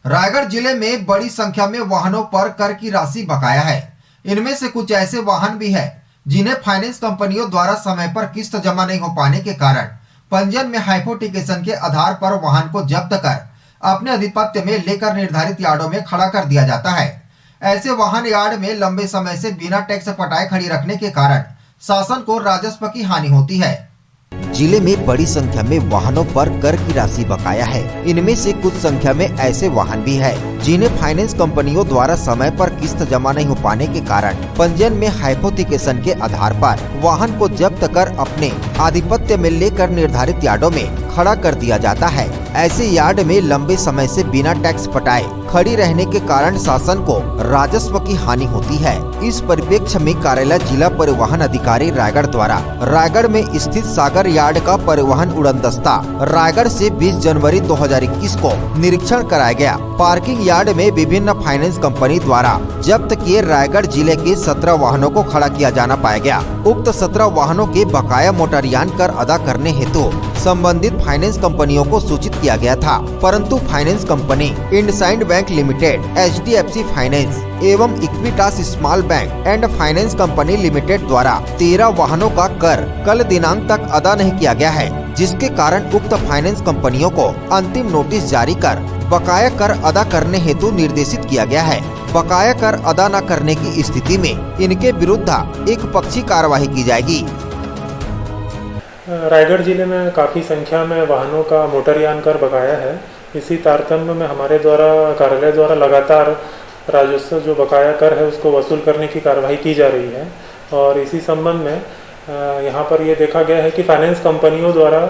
रायगढ़ जिले में बड़ी संख्या में वाहनों पर कर की राशि बकाया है। इनमें से कुछ ऐसे वाहन भी है जिन्हें फाइनेंस कंपनियों द्वारा समय पर किस्त जमा नहीं हो पाने के कारण पंजीयन में हाइपोथिकेशन के आधार पर वाहन को जब्त कर अपने अधिपत्य में लेकर निर्धारित यार्डों में खड़ा कर दिया जाता है। ऐसे वाहन यार्ड में लंबे समय से बिना टैक्स पटाए खड़ी रखने के कारण शासन को राजस्व की हानि होती है। जिले में बड़ी संख्या में वाहनों पर कर की राशि बकाया है। इनमें से कुछ संख्या में ऐसे वाहन भी है जिन्हें फाइनेंस कंपनियों द्वारा समय पर किस्त जमा नहीं हो पाने के कारण पंजीयन में हाइपोथिकेशन के आधार पर वाहन को जब्त कर अपने आधिपत्य में लेकर निर्धारित यार्डों में खड़ा कर दिया जाता है। ऐसे यार्ड में लंबे समय से बिना टैक्स पटाए खड़ी रहने के कारण शासन को राजस्व की हानि होती है। इस परिप्रेक्ष्य में कार्यालय जिला परिवहन अधिकारी रायगढ़ द्वारा रायगढ़ में स्थित सागर यार्ड का परिवहन उड़नदस्ता रायगढ़ से 20 जनवरी 2021 को निरीक्षण कराया गया। पार्किंग यार्ड में विभिन्न फाइनेंस कंपनी द्वारा जब्त किए रायगढ़ जिले के 17 वाहनों को खड़ा किया जाना पाया गया। उक्त 17 वाहनों के बकाया मोटरयान कर अदा करने हेतु संबंधित फाइनेंस कंपनियों को सूचित किया गया था, परंतु finance company IndusInd bank limited, HDFC finance एवं Equitas small bank and finance company limited द्वारा 13 वाहनों का कर कल दिनांक तक अदा नहीं किया गया है, जिसके कारण उक्त फाइनेंस कंपनियों को अंतिम नोटिस जारी कर बकाया कर अदा करने हेतु निर्देशित किया गया है। बकाया कर अदा न करने की स्थिति में इनके विरुद्ध एक पक्षी कार्यवाही की जाएगी। रायगढ़ जिले में काफ़ी संख्या में वाहनों का मोटरयान कर बकाया है। इसी तारतम्य में हमारे द्वारा कार्यालय द्वारा लगातार राजस्व जो बकाया कर है उसको वसूल करने की कार्रवाई की जा रही है। और इसी संबंध में यहाँ पर ये देखा गया है कि फाइनेंस कंपनियों द्वारा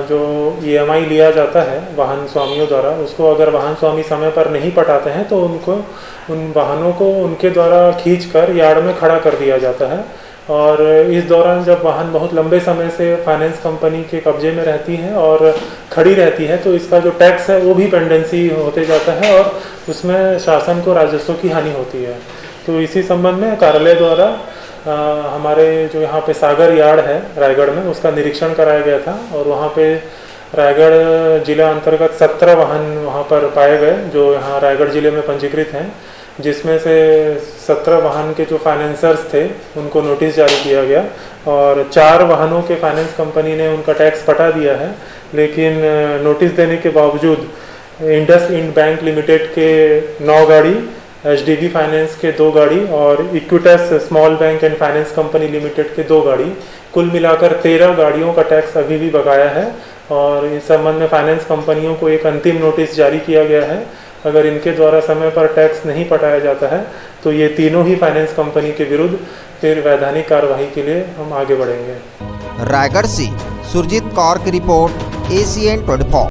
जो EMI लिया जाता है वाहन स्वामियों द्वारा, उसको अगर वाहन स्वामी समय पर नहीं पटाते हैं तो उन वाहनों को उनके द्वारा खींचकर यार्ड में खड़ा कर दिया जाता है। और इस दौरान जब वाहन बहुत लंबे समय से फाइनेंस कंपनी के कब्जे में रहती है और खड़ी रहती है तो इसका जो टैक्स है वो भी पेंडेंसी होते जाता है और उसमें शासन को राजस्व की हानि होती है। तो इसी संबंध में कार्यालय द्वारा हमारे जो यहाँ पे सागर यार्ड है रायगढ़ में, उसका निरीक्षण कराया गया था और वहाँ पे रायगढ़ जिला अंतर्गत 17 वाहन वहाँ पर पाए गए जो यहाँ रायगढ़ जिले में पंजीकृत हैं, जिसमें से 17 वाहन के जो फाइनेंसर्स थे उनको नोटिस जारी किया गया और 4 वाहनों के फाइनेंस कंपनी ने उनका टैक्स पटा दिया है। लेकिन नोटिस देने के बावजूद इंडसइंड बैंक लिमिटेड के 9 गाड़ी, HDB फाइनेंस के 2 गाड़ी और Equitas small bank and finance company limited के 2 गाड़ी, कुल मिलाकर 13 गाड़ियों का टैक्स अभी भी बकाया है। और इस संबंध में फाइनेंस कंपनियों को एक अंतिम नोटिस जारी किया गया है। अगर इनके द्वारा समय पर टैक्स नहीं पटाया जाता है तो ये तीनों ही फाइनेंस कंपनी के विरुद्ध फिर वैधानिक कार्रवाई के लिए हम आगे बढ़ेंगे। रायगढ़ से सुरजीत कौर की रिपोर्ट, ACN 24।